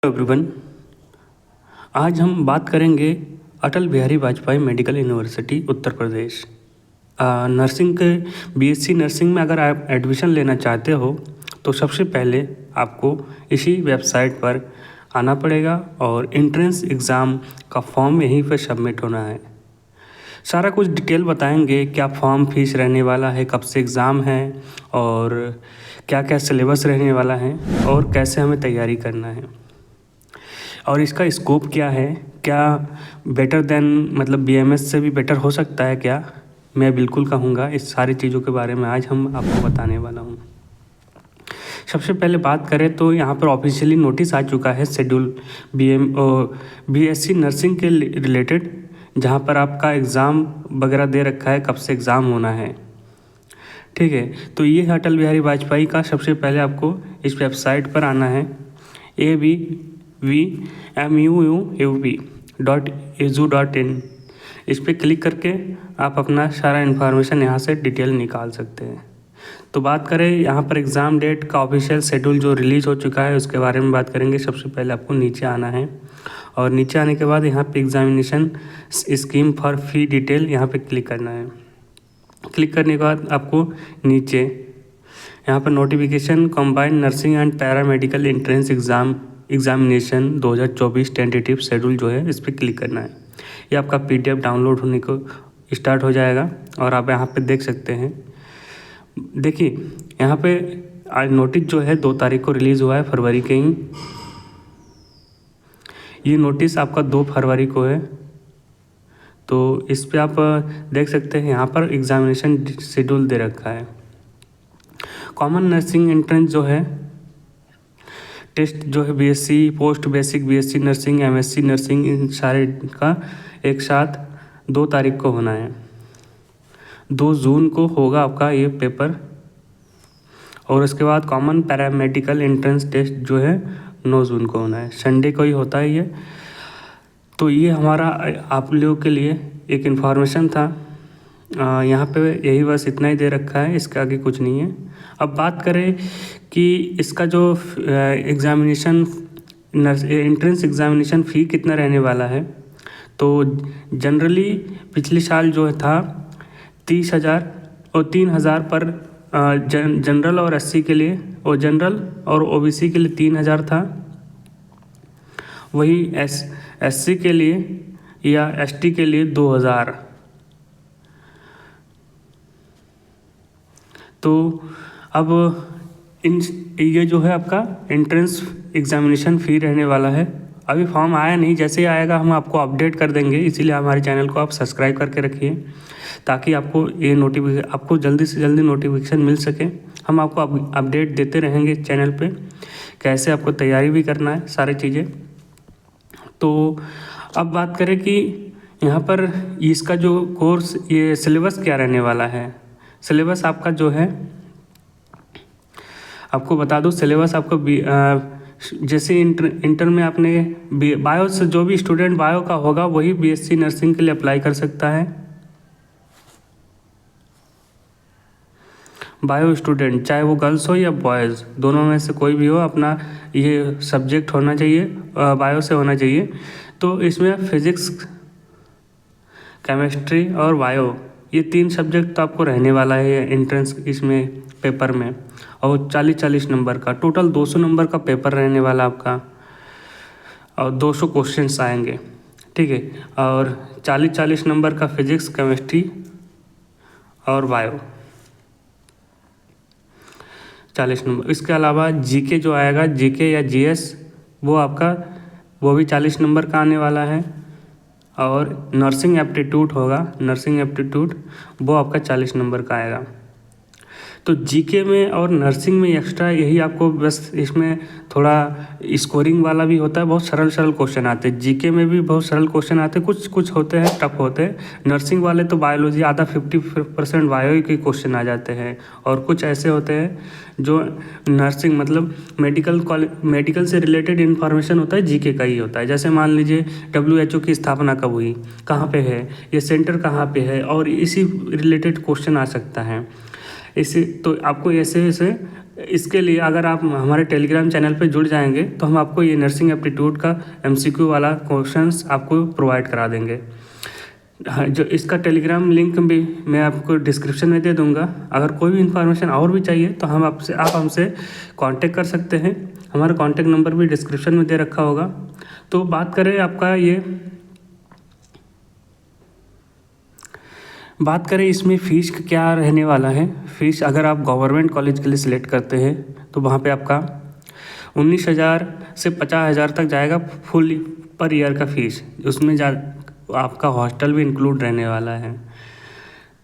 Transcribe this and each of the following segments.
Everyone, आज हम बात करेंगे Atal Bihari Vajpayee medical university Uttar Pradesh. Nursing के बीएससी नर्सिंग में अगर आप एडमिशन लेना चाहते हो तो सबसे पहले आपको इसी वेबसाइट पर आना पड़ेगा और एंट्रेंस एग्ज़ाम का फॉर्म यहीं पर सबमिट होना है। सारा कुछ डिटेल बताएंगे, क्या फॉर्म फीस रहने वाला है, कब से एग्ज़ाम है और क्या क्या सिलेबस रहने वाला है और कैसे हमें तैयारी करना है और इसका स्कोप क्या है, क्या बेटर देन मतलब बीएमएस से भी बेटर हो सकता है क्या। मैं बिल्कुल कहूँगा इस सारी चीज़ों के बारे में आज हम आपको बताने वाला हूँ। सबसे पहले बात करें तो यहाँ पर ऑफिशियली नोटिस आ चुका है शेड्यूल बीएससी नर्सिंग के रिलेटेड, जहाँ पर आपका एग्ज़ाम वगैरह दे रखा है, कब से एग्ज़ाम होना है। ठीक है, तो ये है अटल बिहारी वाजपेयी का। सबसे पहले आपको इस वेबसाइट पर आना है avvmuu.edu.in। इस पर क्लिक करके आप अपना सारा इन्फॉर्मेशन यहाँ से डिटेल निकाल सकते हैं। तो बात करें यहाँ पर एग्ज़ाम डेट का ऑफिशियल शेड्यूल जो रिलीज़ हो चुका है उसके बारे में बात करेंगे। सबसे पहले आपको नीचे आना है और नीचे आने के बाद यहाँ पे examination scheme for fee detail यहाँ पे क्लिक करना है। क्लिक करने के बाद आपको नीचे यहाँ पर notification combined nursing and paramedical entrance examination 2024 tentative schedule जो है इस पर क्लिक करना है। ये आपका PDF डाउनलोड होने को स्टार्ट हो जाएगा और आप यहाँ पे देख सकते हैं। देखिए यहाँ पे आज नोटिस जो है 2 तारीख को रिलीज़ हुआ है, फरवरी के ही। ये नोटिस आपका 2 फरवरी को है, तो इस पे आप देख सकते हैं यहाँ पर एग्जामिनेशन शेड्यूल दे रखा है। कॉमन नर्सिंग एंट्रेंस जो है टेस्ट जो है BSc post basic, BSc nursing, MSc nursing, इन सारे का एक साथ 2 तारीख को होना है। 2 जून को होगा आपका ये पेपर और उसके बाद कॉमन पैरामेडिकल एंट्रेंस टेस्ट जो है 9 जून को होना है, संडे को ही होता है ये। तो ये हमारा आप लोगों के लिए एक इन्फॉर्मेशन था। यहाँ पे यही बस इतना ही दे रखा है, इसके आगे कुछ नहीं है। अब बात करें कि इसका जो एग्ज़ामिनेशन एंट्रेंस एग्ज़ामिनेशन फ़ी कितना रहने वाला है, तो जनरली पिछले साल जो था 30,000 और 3,000 पर जनरल और SC के लिए, और जनरल और OBC के लिए 3,000 था। वही SC के लिए या ST के लिए 2,000। तो अब ये जो है आपका एंट्रेंस एग्ज़ामिनेशन फ़ी रहने वाला है। अभी फॉर्म आया नहीं, जैसे ही आएगा हम आपको अपडेट कर देंगे, इसीलिए हमारे चैनल को आप सब्सक्राइब करके रखिए ताकि आपको ये आपको जल्दी से जल्दी नोटिफिकेशन मिल सके। हम आपको अपडेट देते रहेंगे चैनल पे, कैसे आपको तैयारी भी करना है सारी चीज़ें। तो अब बात करें कि यहाँ पर इसका जो कोर्स ये सिलेबस क्या रहने वाला है। सिलेबस आपका जो है आपको बता दूँ, सिलेबस आपको जैसे इंटर में आपने बायो से जो भी स्टूडेंट बायो का होगा वही बीएससी नर्सिंग के लिए अप्लाई कर सकता है। बायो स्टूडेंट चाहे वो गर्ल्स हो या बॉयज़, दोनों में से कोई भी हो, अपना ये सब्जेक्ट होना चाहिए, बायो से होना चाहिए। तो इसमें फिज़िक्स, केमिस्ट्री और बायो, ये 3 सब्जेक्ट तो आपको रहने वाला है एंट्रेंस इसमें पेपर में, और 40-40 नंबर का टोटल 200 नंबर का पेपर रहने वाला आपका, और 200 क्वेश्चंस आएंगे। ठीक है, और 40-40 नंबर का फिज़िक्स, केमिस्ट्री और बायो 40 नंबर। इसके अलावा जीके जो आएगा, जीके या जीएस, वो भी 40 नंबर का आने वाला है। और नर्सिंग एप्टीट्यूड होगा, नर्सिंग एप्टीट्यूड वो आपका 40 नंबर का आएगा। तो जीके में और नर्सिंग में एक्स्ट्रा यही आपको बस इसमें थोड़ा स्कोरिंग वाला भी होता है, बहुत सरल क्वेश्चन आते हैं। जीके में भी बहुत सरल क्वेश्चन आते हैं, कुछ होते हैं टफ होते हैं। नर्सिंग वाले तो बायोलॉजी आधा 50% बायो के क्वेश्चन आ जाते हैं, और कुछ ऐसे होते हैं जो नर्सिंग मतलब मेडिकल से रिलेटेड इन्फॉर्मेशन होता है, जीके का ही होता है। जैसे मान लीजिए WHO की स्थापना कब हुई, कहाँ पे है, ये सेंटर कहाँ पे है, और इसी रिलेटेड क्वेश्चन आ सकता है। इसे तो आपको ऐसे इसके लिए अगर आप हमारे टेलीग्राम चैनल पे जुड़ जाएंगे तो हम आपको ये नर्सिंग एप्टीट्यूड का MCQ वाला क्वेश्चंस आपको प्रोवाइड करा देंगे। हाँ, जो इसका टेलीग्राम लिंक भी मैं आपको डिस्क्रिप्शन में दे दूंगा। अगर कोई भी इन्फॉर्मेशन और भी चाहिए तो आप हमसे कांटेक्ट कर सकते हैं। हमारा कांटेक्ट नंबर भी डिस्क्रिप्शन में दे रखा होगा। तो बात करें इसमें फ़ीस क्या रहने वाला है। फ़ीस अगर आप गवर्नमेंट कॉलेज के लिए सिलेक्ट करते हैं तो वहाँ पे आपका 19,000 से 50,000 तक जाएगा फुल पर ईयर का फ़ीस। उसमें आपका हॉस्टल भी इंक्लूड रहने वाला है।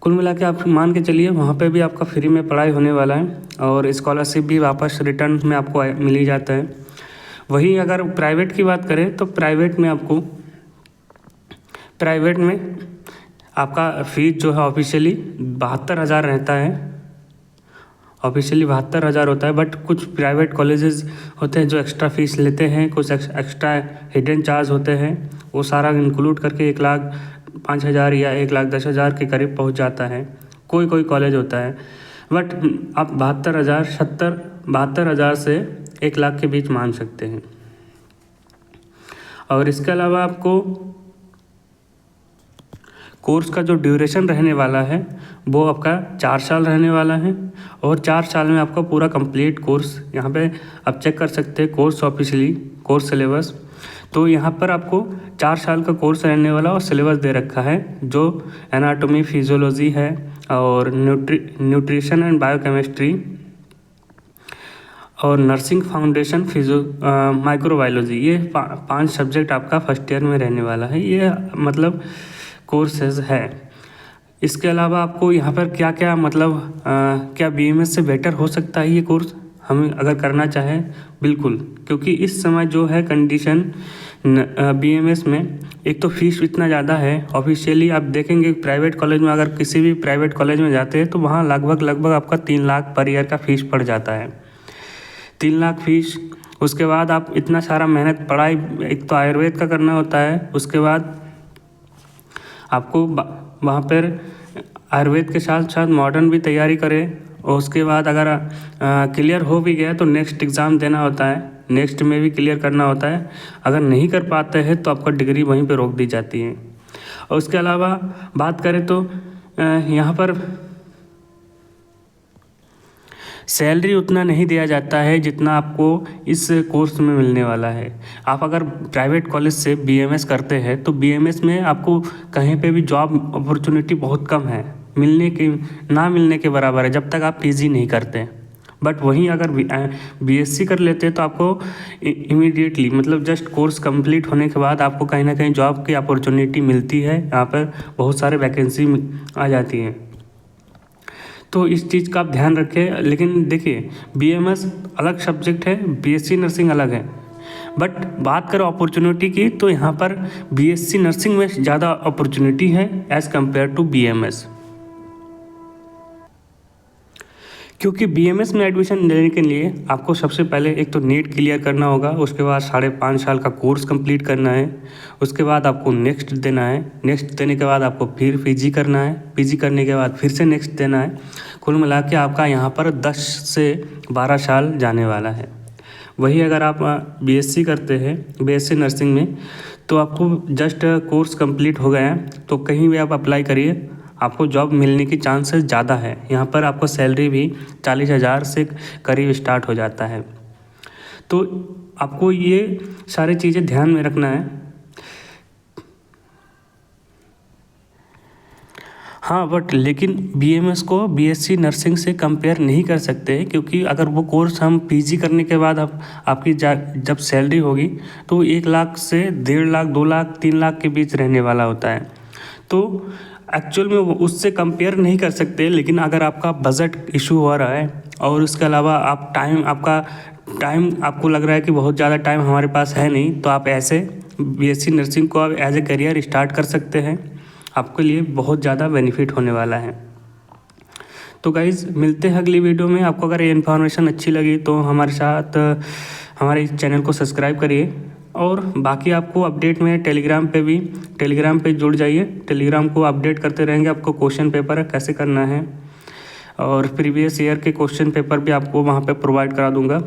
कुल मिला के आप मान के चलिए वहाँ पे भी आपका फ्री में पढ़ाई होने वाला है और स्कॉलरशिप भी वापस रिटर्न में आपको मिल ही जाता है। वहीं अगर प्राइवेट की बात करें तो प्राइवेट में आपका फ़ीस जो है ऑफिशियली 72,000 रहता है। ऑफिशियली 72,000 होता है, बट कुछ प्राइवेट कॉलेजेस होते हैं जो एक्स्ट्रा फ़ीस लेते हैं, कुछ एक्स्ट्रा हिडन चार्ज होते हैं। वो सारा इंक्लूड करके 1,05,000 या 1,10,000 के करीब पहुंच जाता है। कोई कॉलेज होता है, बट आप 72,000 से 1,00,000 के बीच मान सकते हैं। और इसके अलावा आपको कोर्स का जो ड्यूरेशन रहने वाला है वो आपका 4 साल रहने वाला है और 4 साल में आपका पूरा कंप्लीट कोर्स, यहाँ पे आप चेक कर सकते हैं कोर्स ऑफिशियली कोर्स सिलेबस। तो यहाँ पर आपको 4 साल का कोर्स रहने वाला और सिलेबस दे रखा है जो एनाटॉमी, फिजियोलॉजी है और न्यूट्रिशन एंड बायोकेमिस्ट्री और नर्सिंग फाउंडेशन माइक्रोबायोलॉजी। ये 5 सब्जेक्ट आपका फर्स्ट ईयर में रहने वाला है। ये मतलब कोर्सेज है। इसके अलावा आपको यहाँ पर क्या क्या BMS से बेटर हो सकता है ये कोर्स हम अगर करना चाहें, बिल्कुल। क्योंकि इस समय जो है कंडीशन BMS में, एक तो फीस इतना ज़्यादा है। ऑफिशियली आप देखेंगे प्राइवेट कॉलेज में, अगर किसी भी प्राइवेट कॉलेज में जाते हैं तो वहाँ लगभग आपका 3 लाख पर ईयर का फीस पड़ जाता है। 3 लाख फीस, उसके बाद आप इतना सारा मेहनत पढ़ाई, एक तो आयुर्वेद का करना होता है, उसके बाद आपको वहाँ पर आयुर्वेद के साथ साथ मॉडर्न भी तैयारी करें। और उसके बाद अगर क्लियर हो भी गया तो नेक्स्ट एग्ज़ाम देना होता है, नेक्स्ट में भी क्लियर करना होता है। अगर नहीं कर पाते हैं तो आपका डिग्री वहीं पे रोक दी जाती है। और उसके अलावा बात करें तो यहाँ पर सैलरी उतना नहीं दिया जाता है जितना आपको इस कोर्स में मिलने वाला है। आप अगर प्राइवेट कॉलेज से BMS करते हैं तो BMS में आपको कहीं पे भी जॉब अपॉर्चुनिटी बहुत कम है, ना मिलने के बराबर है जब तक आप PG नहीं करते। बट वहीं अगर BSc कर लेते हैं तो आपको इमीडिएटली, मतलब जस्ट कोर्स कंप्लीट होने के बाद आपको कहीं ना कहीं जॉब की अपॉर्चुनिटी मिलती है। यहाँ पर बहुत सारे वैकेंसी आ जाती हैं। तो इस चीज़ का आप ध्यान रखें। लेकिन देखिए BMS अलग सब्जेक्ट है, BSc नर्सिंग अलग है। बट बात करें अपॉर्चुनिटी की तो यहाँ पर BSc नर्सिंग में ज़्यादा अपॉर्चुनिटी है एज़ कम्पेयर टू BMS। क्योंकि BMS में एडमिशन लेने के लिए आपको सबसे पहले एक तो नीट क्लियर करना होगा, उसके बाद 5.5 साल का कोर्स कंप्लीट करना है, उसके बाद आपको नेक्स्ट देना है, नेक्स्ट देने के बाद आपको फिर PG करना है, PG करने के बाद फिर से नेक्स्ट देना है। कुल मिला के आपका यहाँ पर 10 से 12 साल जाने वाला है। वही अगर आप BSc करते हैं, BSc नर्सिंग में, तो आपको जस्ट कोर्स कंप्लीट हो गया है तो कहीं भी आप अप्लाई करिए, आपको जॉब मिलने की चांसेस ज़्यादा है। यहाँ पर आपको सैलरी भी 40,000 से करीब स्टार्ट हो जाता है। तो आपको ये सारी चीज़ें ध्यान में रखना है। हाँ, बट लेकिन BMS को BSc नर्सिंग से कंपेयर नहीं कर सकते, क्योंकि अगर वो कोर्स हम PG करने के बाद आपकी जब सैलरी होगी तो 1 लाख से 1.5 लाख, 2 लाख, 3 लाख के बीच रहने वाला होता है। तो एक्चुअल में उससे कंपेयर नहीं कर सकते। लेकिन अगर आपका बजट इशू हो रहा है और उसके अलावा आपको लग रहा है कि बहुत ज़्यादा टाइम हमारे पास है नहीं, तो आप ऐसे BSc नर्सिंग को आप एज ए करियर स्टार्ट कर सकते हैं। आपके लिए बहुत ज़्यादा बेनिफिट होने वाला है। तो गाइज़ मिलते हैं अगली वीडियो में। आपको अगर ये इन्फॉर्मेशन अच्छी लगी तो हमारे चैनल को सब्सक्राइब करिए। और बाकी आपको अपडेट में टेलीग्राम पे जुड़ जाइए। टेलीग्राम को अपडेट करते रहेंगे, आपको क्वेश्चन पेपर कैसे करना है, और प्रीवियस ईयर के क्वेश्चन पेपर भी आपको वहाँ पे प्रोवाइड करा दूँगा।